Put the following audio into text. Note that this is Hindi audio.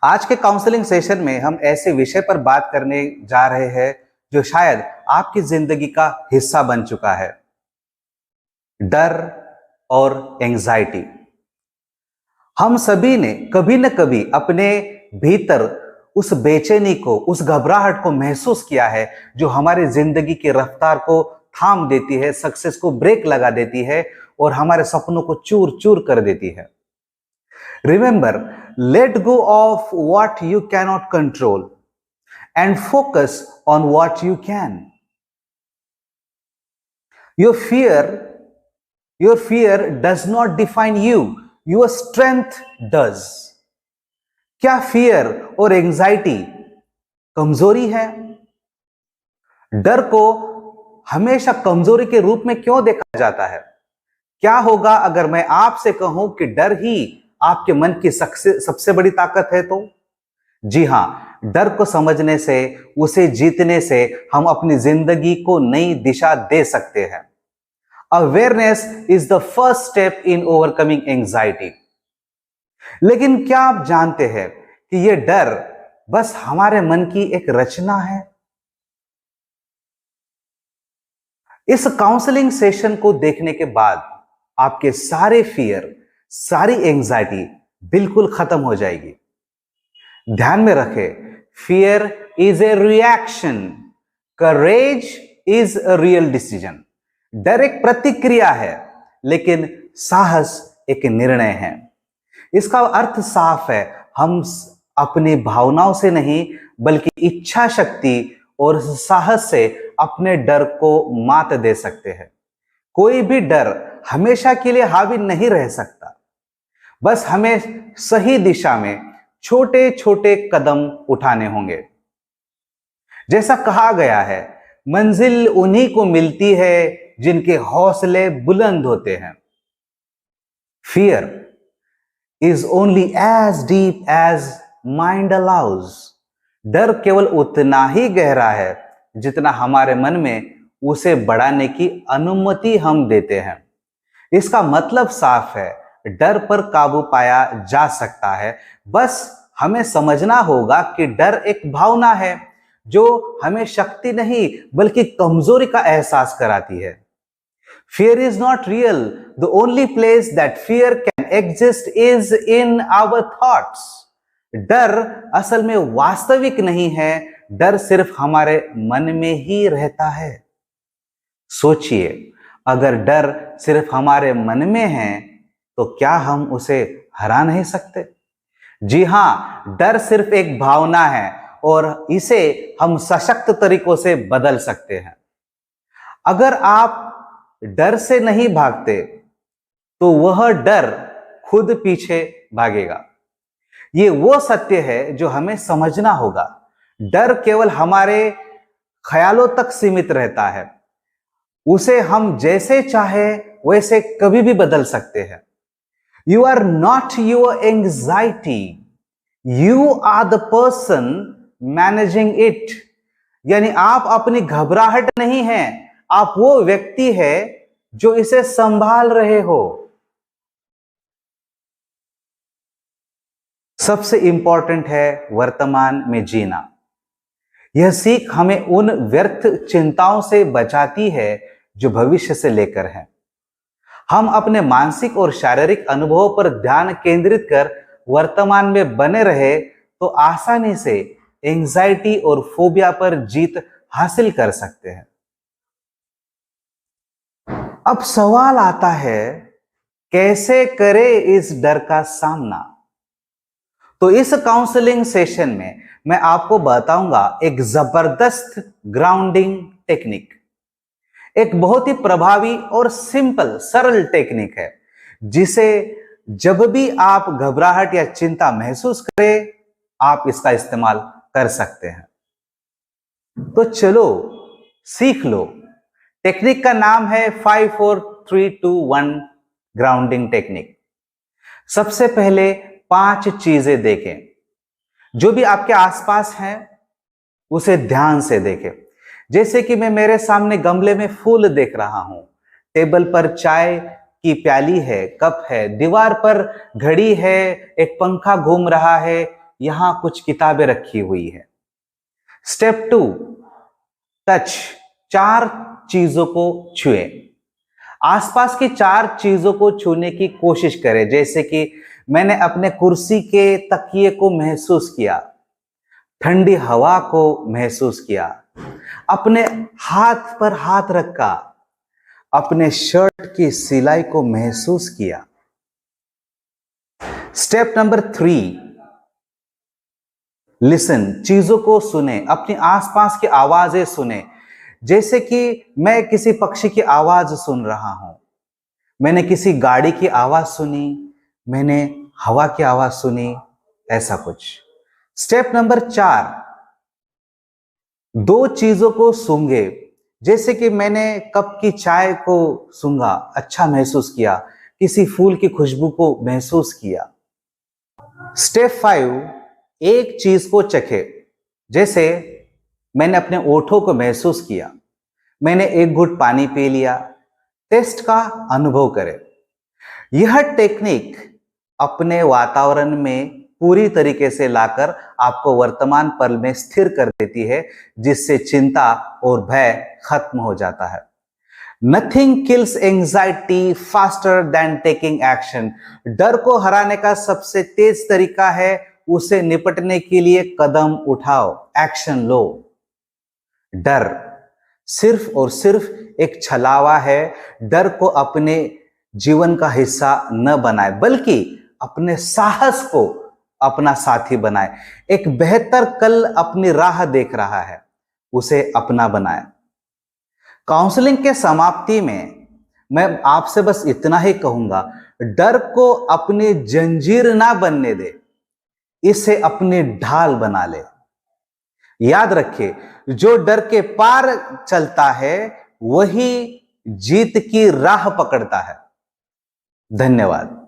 आज के काउंसलिंग सेशन में हम ऐसे विषय पर बात करने जा रहे हैं जो शायद आपकी जिंदगी का हिस्सा बन चुका है। डर और एंजाइटी। हम सभी ने कभी न कभी अपने भीतर उस बेचैनी को, उस घबराहट को महसूस किया है जो हमारी जिंदगी की रफ्तार को थाम देती है, सक्सेस को ब्रेक लगा देती है और हमारे सपनों को चूर चूर कर देती है। Remember, let go of what you cannot control and focus on what you can. Your fear does not define you. Your strength does. क्या फियर और एंजाइटी कमजोरी है? डर को हमेशा कमजोरी के रूप में क्यों देखा जाता है? क्या होगा अगर मैं आपसे कहूं कि डर ही आपके मन की सबसे बड़ी ताकत है? तो जी हां, डर को समझने से, उसे जीतने से हम अपनी जिंदगी को नई दिशा दे सकते हैं। Awareness is the first step in overcoming anxiety. लेकिन क्या आप जानते हैं कि यह डर बस हमारे मन की एक रचना है? इस काउंसलिंग सेशन को देखने के बाद आपके सारे फियर, सारी एंजाइटी बिल्कुल खत्म हो जाएगी। ध्यान में रखें, fear is a reaction, courage is a real decision. डर एक प्रतिक्रिया है, लेकिन साहस एक निर्णय है। इसका अर्थ साफ है, हम अपनी भावनाओं से नहीं बल्कि इच्छा शक्ति और साहस से अपने डर को मात दे सकते हैं। कोई भी डर हमेशा के लिए हावी नहीं रह सकता। बस हमें सही दिशा में छोटे छोटे कदम उठाने होंगे। जैसा कहा गया है, मंजिल उन्हीं को मिलती है जिनके हौसले बुलंद होते हैं। Fear is only as deep as mind allows. डर केवल उतना ही गहरा है जितना हमारे मन में उसे बढ़ाने की अनुमति हम देते हैं। इसका मतलब साफ है, डर पर काबू पाया जा सकता है। बस हमें समझना होगा कि डर एक भावना है जो हमें शक्ति नहीं बल्कि कमजोरी का एहसास कराती है। Fear is not real. The only place that fear can exist is in our thoughts. डर असल में वास्तविक नहीं है, डर सिर्फ हमारे मन में ही रहता है। सोचिए, अगर डर सिर्फ हमारे मन में है तो क्या हम उसे हरा नहीं सकते? जी हां, डर सिर्फ एक भावना है और इसे हम सशक्त तरीकों से बदल सकते हैं। अगर आप डर से नहीं भागते तो वह डर खुद पीछे भागेगा। ये वो सत्य है जो हमें समझना होगा। डर केवल हमारे ख्यालों तक सीमित रहता है। उसे हम जैसे चाहे वैसे कभी भी बदल सकते हैं। You are not your anxiety. You are the person managing it. यानी आप अपनी घबराहट नहीं हैं, आप वो व्यक्ति है जो इसे संभाल रहे हो। सबसे इंपॉर्टेंट है वर्तमान में जीना। यह सीख हमें उन व्यर्थ चिंताओं से बचाती है जो भविष्य से लेकर है। हम अपने मानसिक और शारीरिक अनुभवों पर ध्यान केंद्रित कर वर्तमान में बने रहे तो आसानी से एंजाइटी और फोबिया पर जीत हासिल कर सकते हैं। अब सवाल आता है, कैसे करें इस डर का सामना? तो इस काउंसलिंग सेशन में मैं आपको बताऊंगा एक जबरदस्त ग्राउंडिंग टेक्निक। एक बहुत ही प्रभावी और सिंपल, सरल टेक्निक है जिसे जब भी आप घबराहट या चिंता महसूस करें, आप इसका इस्तेमाल कर सकते हैं। तो चलो सीख लो। टेक्निक का नाम है 5 4 3 2 1 ग्राउंडिंग टेक्निक। सबसे पहले 5 चीजें देखें। जो भी आपके आसपास हैं उसे ध्यान से देखें। जैसे कि मैं मेरे सामने गमले में फूल देख रहा हूं, टेबल पर चाय की प्याली है, कप है, दीवार पर घड़ी है, एक पंखा घूम रहा है, यहां कुछ किताबें रखी हुई है। स्टेप 2, टच, 4 चीजों को छुए। आसपास की 4 चीजों को छूने की कोशिश करें, जैसे कि मैंने अपने कुर्सी के तकिए को महसूस किया, ठंडी हवा को महसूस किया, अपने हाथ पर हाथ रखा, अपने शर्ट की सिलाई को महसूस किया। स्टेप नंबर 3, लिसन, चीजों को सुने, अपनी आसपास की आवाजें सुने। जैसे कि मैं किसी पक्षी की आवाज सुन रहा हूं, मैंने किसी गाड़ी की आवाज सुनी, मैंने हवा की आवाज सुनी, ऐसा कुछ। स्टेप नंबर 4, 2 चीजों को सूंघे। जैसे कि मैंने कप की चाय को सूंघा, अच्छा महसूस किया, किसी फूल की खुशबू को महसूस किया। स्टेप 5, एक चीज को चखे। जैसे मैंने अपने ओठों को महसूस किया, मैंने एक घूंट पानी पी लिया। टेस्ट का अनुभव करें। यह टेक्निक अपने वातावरण में पूरी तरीके से लाकर आपको वर्तमान पल में स्थिर कर देती है, जिससे चिंता और भय खत्म हो जाता है। Nothing kills anxiety faster than taking action. डर को हराने का सबसे तेज तरीका है उसे निपटने के लिए कदम उठाओ, एक्शन लो। डर सिर्फ और सिर्फ एक छलावा है। डर को अपने जीवन का हिस्सा न बनाए, बल्कि अपने साहस को अपना साथी बनाए। एक बेहतर कल अपनी राह देख रहा है, उसे अपना बनाए। काउंसलिंग के समाप्ति में मैं आपसे बस इतना ही कहूंगा, डर को अपनी जंजीर ना बनने दे, इसे अपनी ढाल बना ले। याद रखिए, जो डर के पार चलता है वही जीत की राह पकड़ता है। धन्यवाद।